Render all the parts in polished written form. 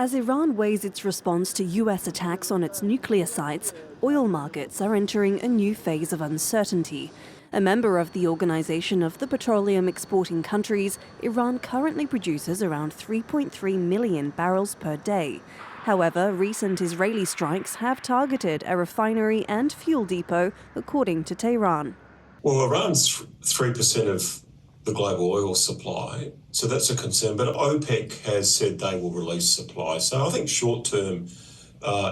As Iran weighs its response to US attacks on its nuclear sites, oil markets are entering a new phase of uncertainty. A member of the Organization of the Petroleum Exporting Countries, Iran currently produces around 3.3 million barrels per day. However, recent Israeli strikes have targeted a refinery and fuel depot, according to Tehran. Well, Iran's 3% of the global oil supply, so that's a concern. But OPEC has said they will release supply. So I think short term,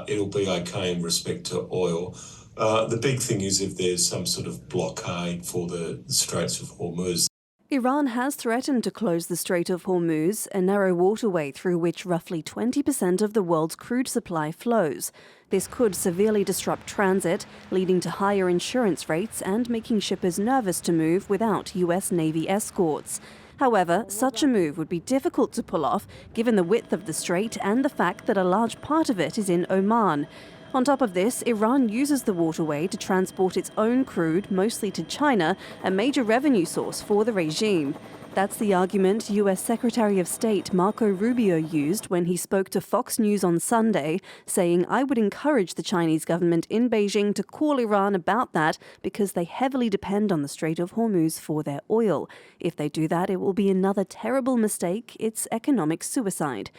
it'll be okay in respect to oil. The big thing is if there's some sort of blockade for the Straits of Hormuz. Iran has threatened to close the Strait of Hormuz, a narrow waterway through which roughly 20% of the world's crude supply flows. This could severely disrupt transit, leading to higher insurance rates and making shippers nervous to move without US Navy escorts. However, such a move would be difficult to pull off given the width of the strait and the fact that a large part of it is in Oman. On top of this, Iran uses the waterway to transport its own crude, mostly to China, a major revenue source for the regime. That's the argument US Secretary of State Marco Rubio used when he spoke to Fox News on Sunday, saying, "I would encourage the Chinese government in Beijing to call Iran about that because they heavily depend on the Strait of Hormuz for their oil. If they do that, it will be another terrible mistake. It's economic suicide."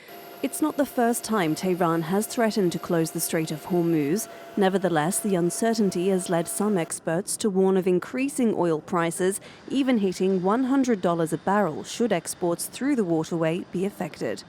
It's not the first time Tehran has threatened to close the Strait of Hormuz. Nevertheless, the uncertainty has led some experts to warn of increasing oil prices, even hitting $100 a barrel should exports through the waterway be affected.